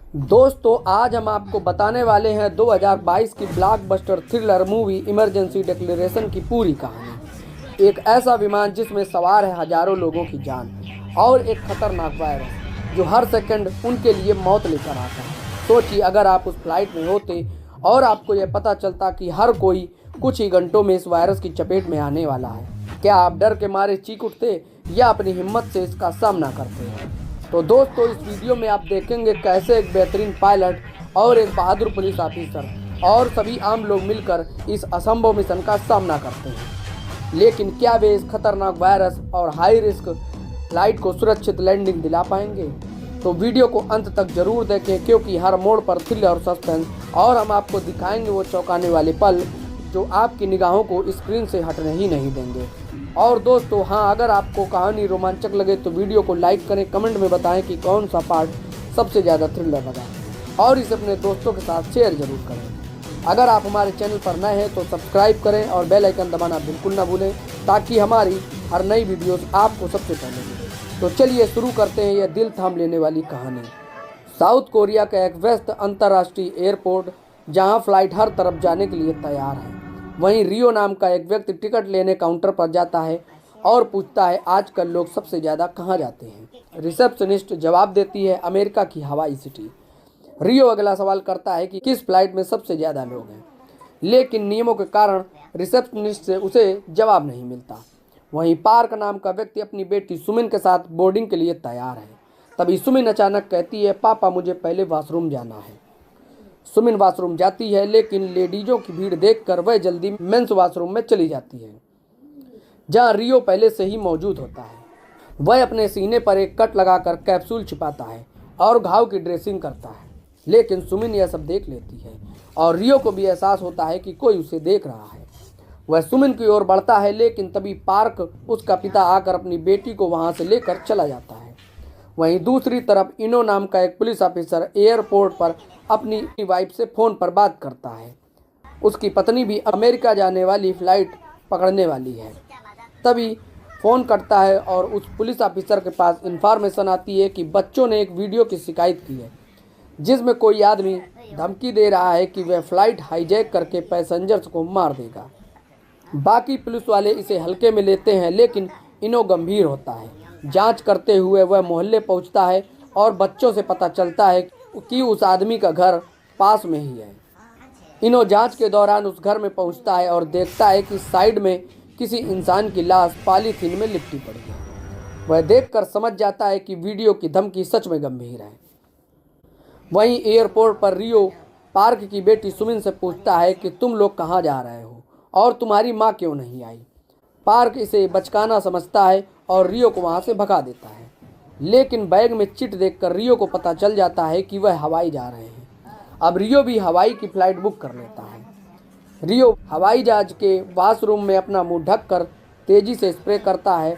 दोस्तों आज हम आपको बताने वाले हैं 2022 की blockbuster thriller movie emergency declaration की पूरी कहानी। एक ऐसा विमान जिसमें सवार है हजारों लोगों की जान और एक खतरनाक वायरस जो हर सेकंड उनके लिए मौत लेकर आता है। सोचिए अगर आप उस फ्लाइट में होते और आपको यह पता चलता कि हर कोई कुछ ही घंटों में इस वायरस की चपेट में आने वाला है, क्या आप डर के मारे चीख उठते या अपनी हिम्मत से इसका सामना करते? तो दोस्तों इस वीडियो में आप देखेंगे कैसे एक बेहतरीन पायलट और एक बहादुर पुलिस ऑफिसर और सभी आम लोग मिलकर इस असंभव मिशन का सामना करते हैं। लेकिन क्या वे इस खतरनाक वायरस और हाई रिस्क फ्लाइट को सुरक्षित लैंडिंग दिला पाएंगे? तो वीडियो को अंत तक जरूर देखें क्योंकि हर मोड़ पर थ्रिल और सस्पेंस और हम आपको दिखाएंगे वो चौंकाने वाले पल जो आपकी निगाहों को स्क्रीन से हटने ही नहीं देंगे। और दोस्तों हाँ, अगर आपको कहानी रोमांचक लगे तो वीडियो को लाइक करें, कमेंट में बताएं कि कौन सा पार्ट सबसे ज़्यादा थ्रिलर लगा और इसे अपने दोस्तों के साथ शेयर जरूर करें। अगर आप हमारे चैनल पर नए हैं तो सब्सक्राइब करें और बेल आइकन दबाना बिल्कुल ना भूलें ताकि हमारी हर नई वीडियोस आपको सबसे पहले मिले। तो चलिए शुरू करते हैं यह दिल थाम लेने वाली कहानी। साउथ कोरिया का एक व्यस्त अंतर्राष्ट्रीय एयरपोर्ट जहां फ्लाइट हर तरफ जाने के लिए तैयार है, वहीं रियो नाम का एक व्यक्ति टिकट लेने काउंटर पर जाता है और पूछता है आजकल लोग सबसे ज़्यादा कहाँ जाते हैं। रिसेप्शनिस्ट जवाब देती है अमेरिका की हवाई सिटी। रियो अगला सवाल करता है कि किस फ्लाइट में सबसे ज़्यादा लोग हैं, लेकिन नियमों के कारण रिसेप्शनिस्ट से उसे जवाब नहीं मिलता। वहीं पार्क नाम का व्यक्ति अपनी बेटी सुमिन के साथ बोर्डिंग के लिए तैयार है। तभी सुमिन अचानक कहती है पापा मुझे पहले वॉशरूम जाना है। सुमिन वॉशरूम जाती है लेकिन लेडीजों की भीड़ देखकर वह जल्दी मेंस वॉशरूम में चली जाती है जहां रियो पहले से ही मौजूद होता है। वह अपने सीने पर एक कट लगाकर कैप्सूल छिपाता है और घाव की ड्रेसिंग करता है, लेकिन सुमिन यह सब देख लेती है और रियो को भी एहसास होता है कि कोई उसे देख रहा है। वह सुमिन की ओर बढ़ता है लेकिन तभी पार्क उसका पिता आकर अपनी बेटी को वहां से लेकर चला जाता है। वहीं दूसरी तरफ इनो नाम का एक पुलिस ऑफिसर एयरपोर्ट पर अपनी वाइफ से फ़ोन पर बात करता है। उसकी पत्नी भी अमेरिका जाने वाली फ़्लाइट पकड़ने वाली है। तभी फ़ोन कटता है और उस पुलिस ऑफिसर के पास इंफॉर्मेशन आती है कि बच्चों ने एक वीडियो की शिकायत की है जिसमें कोई आदमी धमकी दे रहा है कि वह फ़्लाइट हाईजैक करके पैसेंजर्स को मार देगा। बाकी पुलिस वाले इसे हल्के में लेते हैं लेकिन इनो गंभीर होता है। जांच करते हुए वह मोहल्ले पहुंचता है और बच्चों से पता चलता है कि उस आदमी का घर पास में ही है। इनो जांच के दौरान उस घर में पहुंचता है और देखता है कि साइड में किसी इंसान की लाश पॉलीथीन में लिपटी पड़ी है। वह देखकर समझ जाता है कि वीडियो की धमकी सच में गंभीर है। वहीं एयरपोर्ट पर रियो पार्क की बेटी सुमिन से पूछता है कि तुम लोग कहाँ जा रहे हो और तुम्हारी माँ क्यों नहीं आई। पार्क इसे बचकाना समझता है और रियो को वहाँ से भगा देता है, लेकिन बैग में चिट देखकर रियो को पता चल जाता है कि वह हवाई जा रहे हैं। अब रियो भी हवाई की फ़्लाइट बुक कर लेता है। रियो हवाई जहाज के वॉशरूम में अपना मुंह ढककर तेजी से स्प्रे करता है।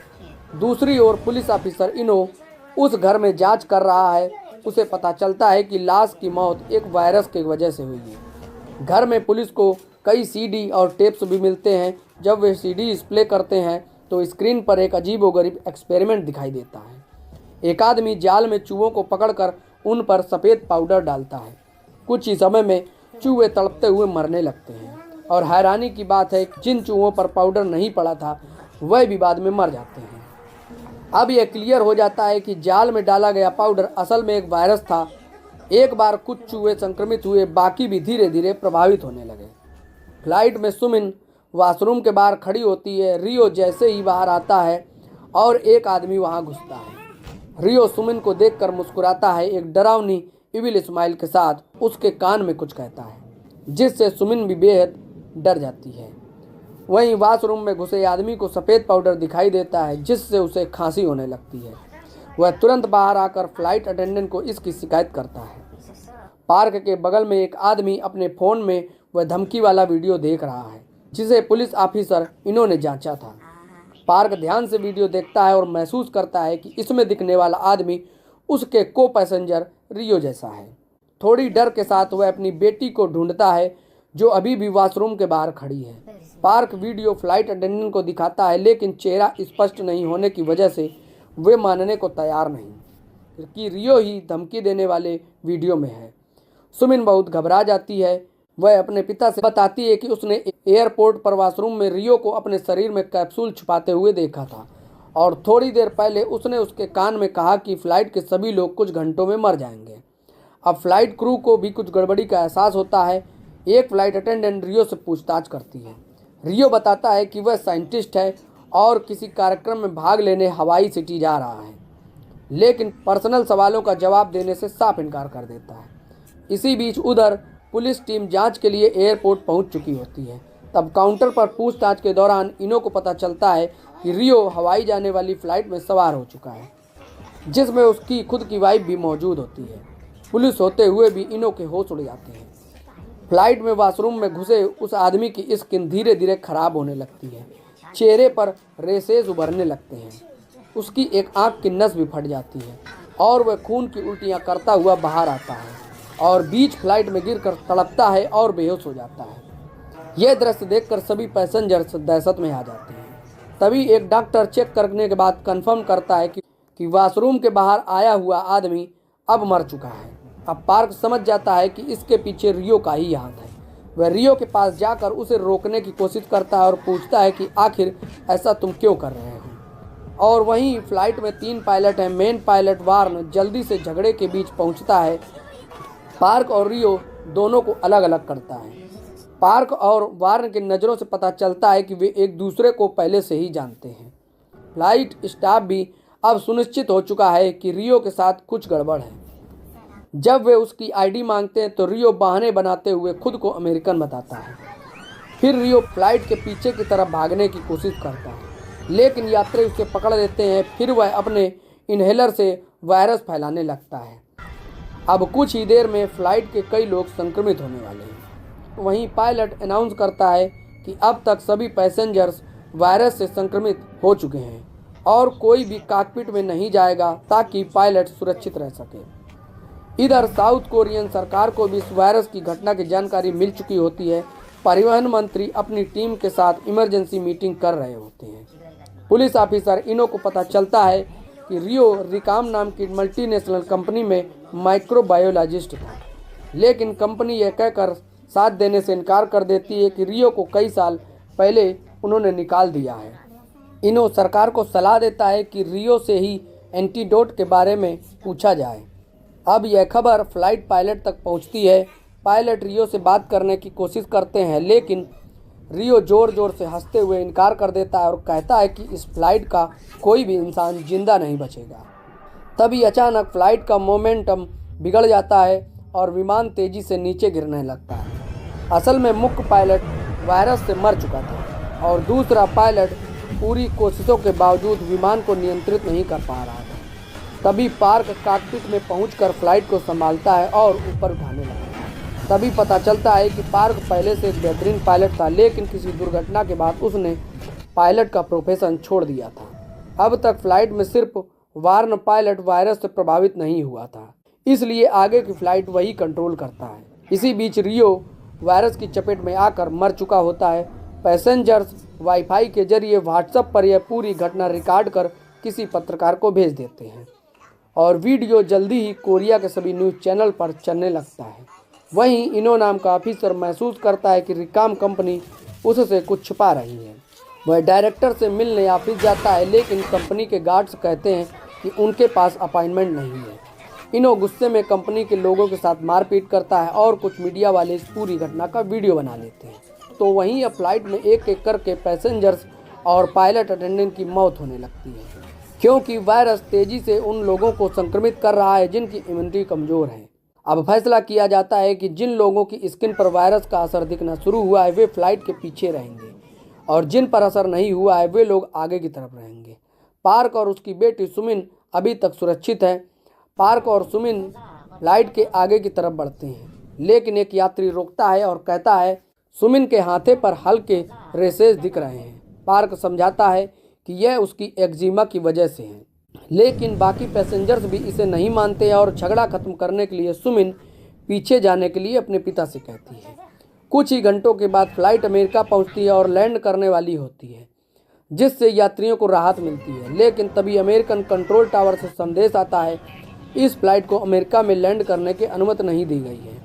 दूसरी ओर पुलिस ऑफिसर इनो उस घर में जांच कर रहा है। उसे पता चलता है कि लाश की मौत एक वायरस की वजह से हुई है। घर में पुलिस को कई सीडी और टेप्स भी मिलते हैं। जब वे सीडी डिस्प्ले करते हैं तो स्क्रीन पर एक अजीबोगरीब एक्सपेरिमेंट दिखाई देता है। एक आदमी जाल में चूहों को पकड़कर उन पर सफ़ेद पाउडर डालता है। कुछ ही समय में चूहे तड़पते हुए मरने लगते हैं और हैरानी की बात है कि जिन चूहों पर पाउडर नहीं पड़ा था वह भी बाद में मर जाते हैं। अब यह क्लियर हो जाता है कि जाल में डाला गया पाउडर असल में एक वायरस था। एक बार कुछ चूहे संक्रमित हुए, बाकी भी धीरे धीरे प्रभावित होने लगे। फ्लाइट में सुमिन वॉशरूम के बाहर खड़ी होती है। रियो जैसे ही बाहर आता है और एक आदमी वहां घुसता है। रियो सुमिन को देखकर मुस्कुराता है, एक डरावनी इविल स्माइल के साथ उसके कान में कुछ कहता है जिससे सुमिन भी बेहद डर जाती है। वहीं वॉशरूम में घुसे आदमी को सफ़ेद पाउडर दिखाई देता है जिससे उसे खांसी होने लगती है। वह तुरंत बाहर आकर फ्लाइट अटेंडेंट को इसकी शिकायत करता है। पार्क के बगल में एक आदमी अपने फ़ोन में वह धमकी वाला वीडियो देख रहा है जिसे पुलिस ऑफिसर इन्होंने जांचा था। पार्क ध्यान से वीडियो देखता है और महसूस करता है कि इसमें दिखने वाला आदमी उसके को पैसेंजर रियो जैसा है। थोड़ी डर के साथ वह अपनी बेटी को ढूंढता है जो अभी भी वॉशरूम के बाहर खड़ी है। पार्क वीडियो फ्लाइट अटेंडेंट को दिखाता है लेकिन चेहरा स्पष्ट नहीं होने की वजह से वे मानने को तैयार नहीं। कि रियो ही धमकी देने वाले वीडियो में है। सुमिन बहुत घबरा जाती है। वह अपने पिता से बताती है कि उसने एयरपोर्ट पर वॉशरूम में रियो को अपने शरीर में कैप्सूल छुपाते हुए देखा था और थोड़ी देर पहले उसने उसके कान में कहा कि फ्लाइट के सभी लोग कुछ घंटों में मर जाएंगे। अब फ्लाइट क्रू को भी कुछ गड़बड़ी का एहसास होता है। एक फ्लाइट अटेंडेंट रियो से पूछताछ करती है। रियो बताता है कि वह साइंटिस्ट है और किसी कार्यक्रम में भाग लेने हवाई सिटी जा रहा है, लेकिन पर्सनल सवालों का जवाब देने से साफ इनकार कर देता है। इसी बीच उधर पुलिस टीम जांच के लिए एयरपोर्ट पहुंच चुकी होती है। तब काउंटर पर पूछताछ के दौरान इनो को पता चलता है कि रियो हवाई जाने वाली फ्लाइट में सवार हो चुका है, जिसमें उसकी खुद की वाइफ भी मौजूद होती है। पुलिस होते हुए भी इनो के होश उड़ जाते हैं। फ्लाइट में वॉशरूम में घुसे उस आदमी की स्किन धीरे धीरे खराब होने लगती है। चेहरे पर रेसेस उभरने लगते हैं। उसकी एक आंख की नस भी फट जाती है और वह खून की उल्टियां करता हुआ बाहर आता है और बीच फ्लाइट में गिरकर तड़पता है और बेहोश हो जाता है। यह दृश्य देखकर सभी पैसेंजर्स दहशत में आ जाते हैं। तभी एक डॉक्टर चेक करने के बाद कंफर्म करता है कि वॉशरूम के बाहर आया हुआ आदमी अब मर चुका है। अब पार्क समझ जाता है कि इसके पीछे रियो का ही हाथ है। वह रियो के पास जाकर उसे रोकने की कोशिश करता है और पूछता है कि आखिर ऐसा तुम क्यों कर रहे हो। और वहीं फ्लाइट में 3 पायलट हैं। मेन पायलट वार्न जल्दी से झगड़े के बीच पहुंचता है। पार्क और रियो दोनों को अलग अलग करता है। पार्क और वार्न की नज़रों से पता चलता है कि वे एक दूसरे को पहले से ही जानते हैं। फ्लाइट स्टाफ भी अब सुनिश्चित हो चुका है कि रियो के साथ कुछ गड़बड़ है। जब वे उसकी आईडी मांगते हैं तो रियो बहाने बनाते हुए खुद को अमेरिकन बताता है। फिर रियो फ्लाइट के पीछे की तरफ भागने की कोशिश करता है, लेकिन यात्री उसे पकड़ लेते हैं। फिर वह अपने इनहेलर से वायरस फैलाने लगता है। अब कुछ ही देर में फ्लाइट के कई लोग संक्रमित होने वाले हैं। वहीं पायलट अनाउंस करता है कि अब तक सभी पैसेंजर्स वायरस से संक्रमित हो चुके हैं और कोई भी कॉकपिट में नहीं जाएगा ताकि पायलट सुरक्षित रह सके। इधर साउथ कोरियन सरकार को भी इस वायरस की घटना की जानकारी मिल चुकी होती है। परिवहन मंत्री अपनी टीम के साथ इमरजेंसी मीटिंग कर रहे होते हैं। पुलिस ऑफिसर इनो को पता चलता है कि रियो रिकाम नाम की मल्टीनेशनल कंपनी में माइक्रोबायोलॉजिस्ट था, लेकिन कंपनी यह कहकर साथ देने से इनकार कर देती है कि रियो को कई साल पहले उन्होंने निकाल दिया है। इनो सरकार को सलाह देता है कि रियो से ही एंटीडोट के बारे में पूछा जाए। अब यह खबर फ्लाइट पायलट तक पहुंचती है। पायलट रियो से बात करने की कोशिश करते हैं, लेकिन रियो ज़ोर ज़ोर से हंसते हुए इनकार कर देता है और कहता है कि इस फ्लाइट का कोई भी इंसान जिंदा नहीं बचेगा। तभी अचानक फ्लाइट का मोमेंटम बिगड़ जाता है और विमान तेज़ी से नीचे गिरने लगता है। असल में मुख्य पायलट वायरस से मर चुका था और दूसरा पायलट पूरी कोशिशों के बावजूद विमान को नियंत्रित नहीं कर पा रहा था। तभी पार्क कॉकपिट में पहुंचकर फ्लाइट को संभालता है और ऊपर उठाने लगता है। तभी पता चलता है कि पार्क पहले से एक बेहतरीन पायलट था, लेकिन किसी दुर्घटना के बाद उसने पायलट का प्रोफेशन छोड़ दिया था। अब तक फ्लाइट में सिर्फ वार्न पायलट वायरस से प्रभावित नहीं हुआ था, इसलिए आगे की फ्लाइट वही कंट्रोल करता है। इसी बीच रियो वायरस की चपेट में आकर मर चुका होता है। पैसेंजर्स वाईफाई के जरिए व्हाट्सएप पर यह पूरी घटना रिकॉर्ड कर किसी पत्रकार को भेज देते हैं और वीडियो जल्दी ही कोरिया के सभी न्यूज़ चैनल पर चलने लगता है। वहीं इनो नाम का ऑफिसर महसूस करता है कि रिकाम कंपनी उससे कुछ छुपा रही है। वह डायरेक्टर से मिलने ऑफिस जाता है, लेकिन कंपनी के गार्ड्स कहते हैं कि उनके पास अपॉइंटमेंट नहीं है। इनो गुस्से में कंपनी के लोगों के साथ मारपीट करता है और कुछ मीडिया वाले इस पूरी घटना का वीडियो बना लेते हैं। तो वहीं अब फ्लाइट में एक एक करके पैसेंजर्स और पायलट अटेंडेंट की मौत होने लगती है, क्योंकि वायरस तेजी से उन लोगों को संक्रमित कर रहा है जिनकी इम्यूनिटी कमज़ोर है। अब फैसला किया जाता है कि जिन लोगों की स्किन पर वायरस का असर दिखना शुरू हुआ है वे फ्लाइट के पीछे रहेंगे और जिन पर असर नहीं हुआ है वे लोग आगे की तरफ रहेंगे। पार्क और उसकी बेटी सुमिन अभी तक सुरक्षित है। पार्क और सुमिन फ्लाइट के आगे की तरफ बढ़ते हैं, लेकिन एक यात्री रोकता है और कहता है सुमिन के हाथे पर हल्के रेसेस दिख रहे हैं। पार्क समझाता है कि यह उसकी एक्जिमा की वजह से है, लेकिन बाकी पैसेंजर्स भी इसे नहीं मानते हैं और झगड़ा खत्म करने के लिए सुमिन पीछे जाने के लिए अपने पिता से कहती है। कुछ ही घंटों के बाद फ्लाइट अमेरिका पहुंचती है और लैंड करने वाली होती है, जिससे यात्रियों को राहत मिलती है। लेकिन तभी अमेरिकन कंट्रोल टावर से संदेश आता है इस फ्लाइट को अमेरिका में लैंड करने की अनुमति नहीं दी गई है।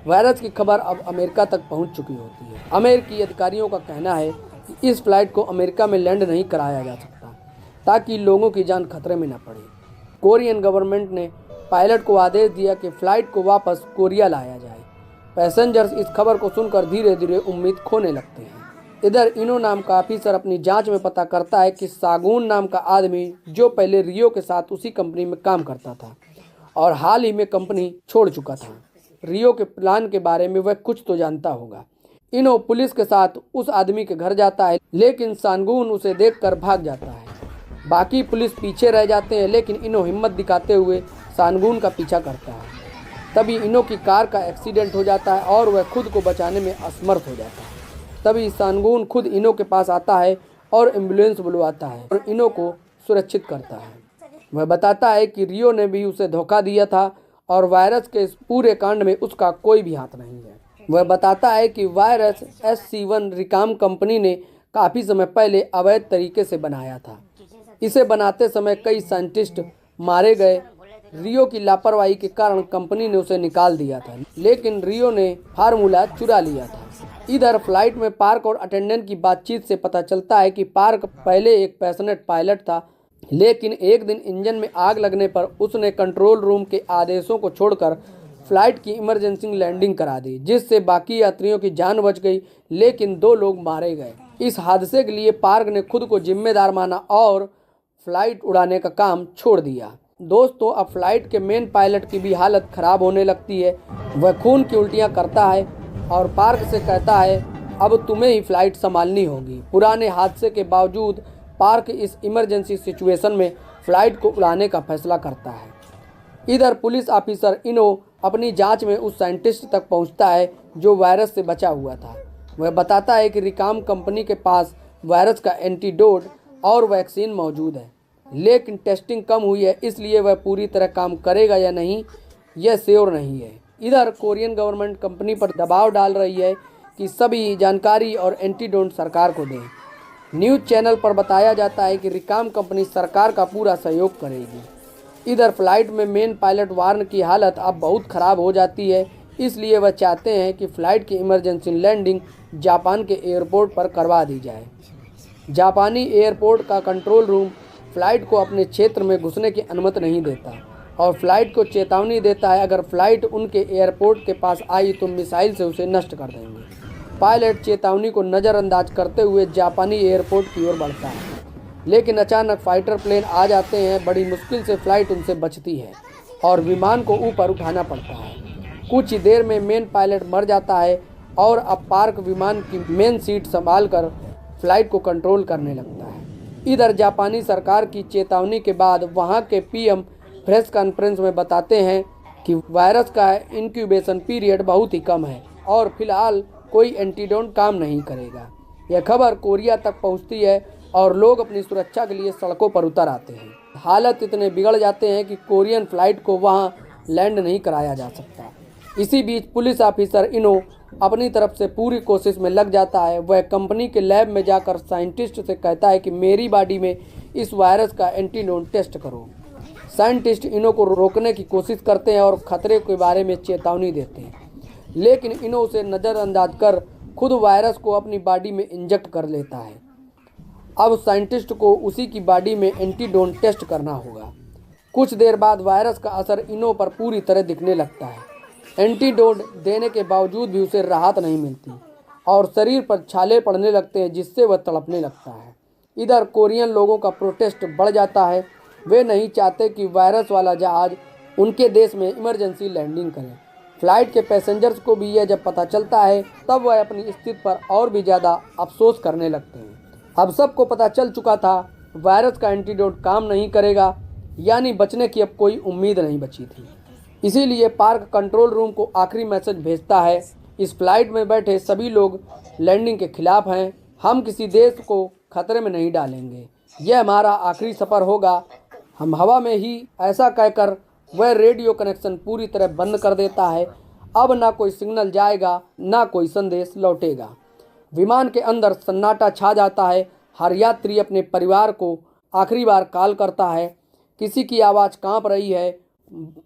वायरस की खबर अब अमेरिका तक पहुंच चुकी होती है। अमेरिकी अधिकारियों का कहना है कि इस फ्लाइट को अमेरिका में लैंड नहीं कराया जा सकता ताकि लोगों की जान खतरे में न पड़े। कोरियन गवर्नमेंट ने पायलट को आदेश दिया कि फ़्लाइट को वापस कोरिया लाया जाए। पैसेंजर्स इस खबर को सुनकर धीरे धीरे उम्मीद खोने लगते हैं। इधर इनो नाम का ऑफिसर अपनी जांच में पता करता है कि सागून नाम का आदमी जो पहले रियो के साथ उसी कंपनी में काम करता था और हाल ही में कंपनी छोड़ चुका था, रियो के प्लान के बारे में वह कुछ तो जानता होगा। इनो पुलिस के साथ उस आदमी के घर जाता है, लेकिन सांगून उसे देखकर भाग जाता है। बाकी पुलिस पीछे रह जाते हैं, लेकिन इनो हिम्मत दिखाते हुए सांगून का पीछा करता है। तभी इनो की कार का एक्सीडेंट हो जाता है और वह खुद को बचाने में असमर्थ हो जाता है। तभी सांगून खुद इनो के पास आता है और एम्बुलेंस बुलवाता है और इनो को सुरक्षित करता है। वह बताता है कि रियो ने भी उसे धोखा दिया था और वायरस के इस पूरे कांड में उसका कोई भी हाथ नहीं है। वह बताता है कि वायरस SC1 रिकाम कंपनी ने काफ़ी समय पहले अवैध तरीके से बनाया था। इसे बनाते समय कई साइंटिस्ट मारे गए। रियो की लापरवाही के कारण कंपनी ने उसे निकाल दिया था, लेकिन रियो ने फार्मूला चुरा लिया था। इधर फ्लाइट में पार्क और अटेंडेंट की बातचीत से पता चलता है कि पार्क पहले एक पैशनेट पायलट था, लेकिन एक दिन इंजन में आग लगने पर उसने कंट्रोल रूम के आदेशों को छोड़कर फ्लाइट की इमरजेंसी लैंडिंग करा दी, जिससे बाकी यात्रियों की जान बच गई, लेकिन 2 लोग मारे गए। इस हादसे के लिए पार्क ने खुद को जिम्मेदार माना और फ्लाइट उड़ाने का काम छोड़ दिया। दोस्तों, अब फ्लाइट के मेन पायलट की भी हालत ख़राब होने लगती है। वह खून की उल्टियाँ करता है और पार्क से कहता है अब तुम्हें ही फ्लाइट संभालनी होगी। पुराने हादसे के बावजूद पार्क इस इमरजेंसी सिचुएशन में फ़्लाइट को उड़ाने का फैसला करता है। इधर पुलिस ऑफिसर इनो अपनी जांच में उस साइंटिस्ट तक पहुंचता है जो वायरस से बचा हुआ था। वह बताता है कि रिकाम कंपनी के पास वायरस का एंटीडोट और वैक्सीन मौजूद है, लेकिन टेस्टिंग कम हुई है, इसलिए वह पूरी तरह काम करेगा या नहीं यह श्योर नहीं है। इधर कोरियन गवर्नमेंट कंपनी पर दबाव डाल रही है कि सभी जानकारी और एंटीडोट सरकार को दें। न्यूज़ चैनल पर बताया जाता है कि रिकाम कंपनी सरकार का पूरा सहयोग करेगी। इधर फ्लाइट में मेन पायलट वार्न की हालत अब बहुत ख़राब हो जाती है, इसलिए वह चाहते हैं कि फ़्लाइट की इमरजेंसी लैंडिंग जापान के एयरपोर्ट पर करवा दी जाए। जापानी एयरपोर्ट का कंट्रोल रूम फ़्लाइट को अपने क्षेत्र में घुसने की अनुमति नहीं देता और फ्लाइट को चेतावनी देता है अगर फ्लाइट उनके एयरपोर्ट के पास आई तो मिसाइल से उसे नष्ट कर देंगे। पायलट चेतावनी को नज़रअंदाज करते हुए जापानी एयरपोर्ट की ओर बढ़ता है, लेकिन अचानक फाइटर प्लेन आ जाते हैं। बड़ी मुश्किल से फ्लाइट उनसे बचती है और विमान को ऊपर उठाना पड़ता है। कुछ ही देर में मेन पायलट मर जाता है और अब पार्क विमान की मेन सीट संभाल कर फ्लाइट को कंट्रोल करने लगता है। इधर जापानी सरकार की चेतावनी के बाद वहाँ के PM प्रेस कॉन्फ्रेंस में बताते हैं कि वायरस का इंक्यूबेशन पीरियड बहुत ही कम है और फिलहाल कोई एंटीडोट काम नहीं करेगा। यह खबर कोरिया तक पहुंचती है और लोग अपनी सुरक्षा के लिए सड़कों पर उतर आते हैं। हालत इतने बिगड़ जाते हैं कि कोरियन फ्लाइट को वहां लैंड नहीं कराया जा सकता। इसी बीच पुलिस ऑफिसर इनो अपनी तरफ से पूरी कोशिश में लग जाता है। वह कंपनी के लैब में जाकर साइंटिस्ट से कहता है कि मेरी बॉडी में इस वायरस का एंटीडोट टेस्ट करो। साइंटिस्ट इनो को रोकने की कोशिश करते हैं और खतरे के बारे में चेतावनी देते हैं, लेकिन इनो उसे नज़रअंदाज कर खुद वायरस को अपनी बॉडी में इंजेक्ट कर लेता है। अब साइंटिस्ट को उसी की बॉडी में एंटीडोट टेस्ट करना होगा। कुछ देर बाद वायरस का असर इनो पर पूरी तरह दिखने लगता है। एंटीडोट देने के बावजूद भी उसे राहत नहीं मिलती और शरीर पर छाले पड़ने लगते हैं, जिससे वह तड़पने लगता है। इधर कोरियन लोगों का प्रोटेस्ट बढ़ जाता है। वे नहीं चाहते कि वायरस वाला जहाज उनके देश में इमरजेंसी लैंडिंग करे। फ्लाइट के पैसेंजर्स को भी यह जब पता चलता है तब वह अपनी स्थिति पर और भी ज़्यादा अफसोस करने लगते हैं। अब सबको पता चल चुका था वायरस का एंटीडोट काम नहीं करेगा, यानी बचने की अब कोई उम्मीद नहीं बची थी। इसीलिए पार्क कंट्रोल रूम को आखिरी मैसेज भेजता है, इस फ्लाइट में बैठे सभी लोग लैंडिंग के खिलाफ हैं। हम किसी देश को खतरे में नहीं डालेंगे, यह हमारा आखिरी सफ़र होगा। हम हवा में ही, ऐसा कहकर वह रेडियो कनेक्शन पूरी तरह बंद कर देता है। अब ना कोई सिग्नल जाएगा, ना कोई संदेश लौटेगा। विमान के अंदर सन्नाटा छा जाता है। हर यात्री अपने परिवार को आखिरी बार कॉल करता है। किसी की आवाज़ कांप रही है,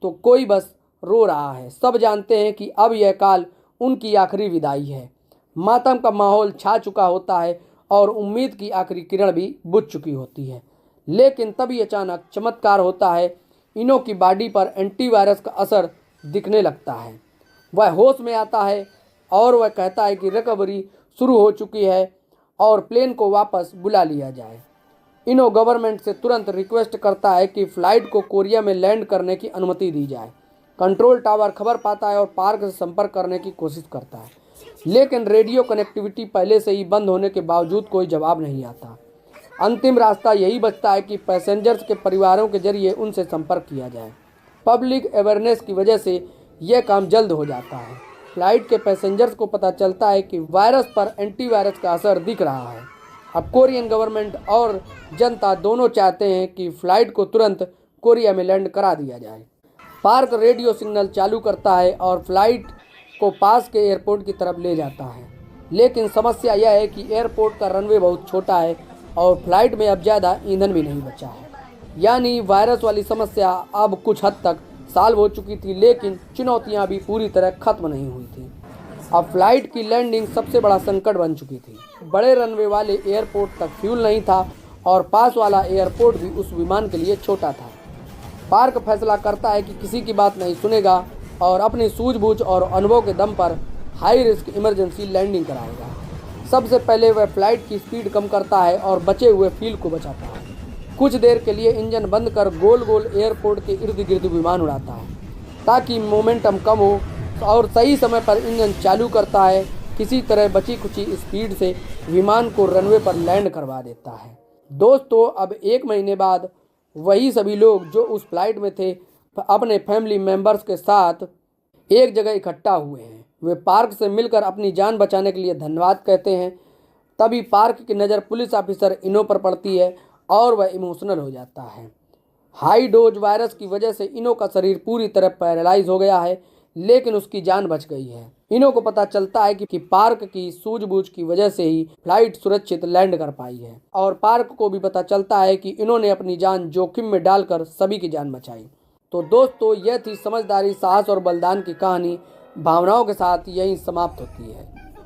तो कोई बस रो रहा है। सब जानते हैं कि अब यह काल उनकी आखिरी विदाई है। मातम का माहौल छा चुका होता है और उम्मीद की आखिरी किरण भी बुझ चुकी होती है। लेकिन तभी अचानक चमत्कार होता है। इनो की बॉडी पर एंटीवायरस का असर दिखने लगता है। वह होश में आता है और वह कहता है कि रिकवरी शुरू हो चुकी है और प्लेन को वापस बुला लिया जाए। इनो गवर्नमेंट से तुरंत रिक्वेस्ट करता है कि फ़्लाइट को कोरिया में लैंड करने की अनुमति दी जाए। कंट्रोल टावर खबर पाता है और पार्क से संपर्क करने की कोशिश करता है, लेकिन रेडियो कनेक्टिविटी पहले से ही बंद होने के बावजूद कोई जवाब नहीं आता। अंतिम रास्ता यही बचता है कि पैसेंजर्स के परिवारों के जरिए उनसे संपर्क किया जाए। पब्लिक अवेयरनेस की वजह से यह काम जल्द हो जाता है। फ्लाइट के पैसेंजर्स को पता चलता है कि वायरस पर एंटीवायरस का असर दिख रहा है। अब कोरियन गवर्नमेंट और जनता दोनों चाहते हैं कि फ़्लाइट को तुरंत कोरिया में लैंड करा दिया जाए। पार्क रेडियो सिग्नल चालू करता है और फ्लाइट को पास के एयरपोर्ट की तरफ ले जाता है, लेकिन समस्या यह है कि एयरपोर्ट का रनवे बहुत छोटा है और फ्लाइट में अब ज़्यादा ईंधन भी नहीं बचा है। यानी वायरस वाली समस्या अब कुछ हद तक सॉल्व हो चुकी थी, लेकिन चुनौतियां भी पूरी तरह खत्म नहीं हुई थी। अब फ्लाइट की लैंडिंग सबसे बड़ा संकट बन चुकी थी। बड़े रनवे वाले एयरपोर्ट तक फ्यूल नहीं था और पास वाला एयरपोर्ट भी उस विमान के लिए छोटा था। पार्क फैसला करता है कि किसी की बात नहीं सुनेगा और अपनी सूझबूझ और अनुभव के दम पर हाई रिस्क इमरजेंसी लैंडिंग कराएगा। सबसे पहले वह फ्लाइट की स्पीड कम करता है और बचे हुए फ्यूल को बचाता है। कुछ देर के लिए इंजन बंद कर गोल गोल एयरपोर्ट के इर्द गिर्द विमान उड़ाता है ताकि मोमेंटम कम हो, और सही समय पर इंजन चालू करता है। किसी तरह बची खुची स्पीड से विमान को रनवे पर लैंड करवा देता है। दोस्तों, अब 1 महीने बाद वही सभी लोग जो उस फ्लाइट में थे अपने फैमिली मेम्बर्स के साथ एक जगह इकट्ठा हुए हैं। वे पार्क से मिलकर अपनी जान बचाने के लिए धन्यवाद कहते हैं। तभी पार्क की नज़र पुलिस ऑफिसर इनो पर पड़ती है और वह इमोशनल हो जाता है। हाई डोज वायरस की वजह से इनो का शरीर पूरी तरह पैरालाइज हो गया है, लेकिन उसकी जान बच गई है। इनो को पता चलता है कि पार्क की सूझबूझ की वजह से ही फ्लाइट सुरक्षित लैंड कर पाई है, और पार्क को भी पता चलता है कि इन्होंने अपनी जान जोखिम में डालकर सभी की जान बचाई। तो दोस्तों, यह थी समझदारी, साहस और बलिदान की कहानी। भावनाओं के साथ यही समाप्त होती है।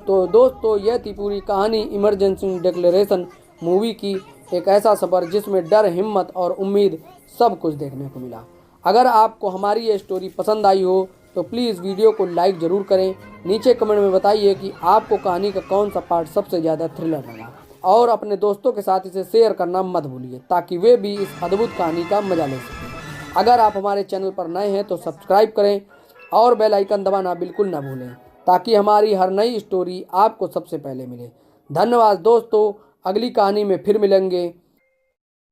तो दोस्तों, यह थी पूरी कहानी इमरजेंसी डिक्लेरेशन मूवी की। एक ऐसा सफ़र जिसमें डर, हिम्मत और उम्मीद सब कुछ देखने को मिला। अगर आपको हमारी ये स्टोरी पसंद आई हो तो प्लीज़ वीडियो को लाइक ज़रूर करें। नीचे कमेंट में बताइए कि आपको कहानी का कौन सा पार्ट सबसे ज़्यादा थ्रिलर लगा, और अपने दोस्तों के साथ इसे शेयर करना मत भूलिए ताकि वे भी इस अद्भुत कहानी का मजा ले सकें। अगर आप हमारे चैनल पर नए हैं तो सब्सक्राइब करें और बेल आइकन दबाना बिल्कुल ना भूलें ताकि हमारी हर नई स्टोरी आपको सबसे पहले मिले। धन्यवाद दोस्तों, अगली कहानी में फिर मिलेंगे।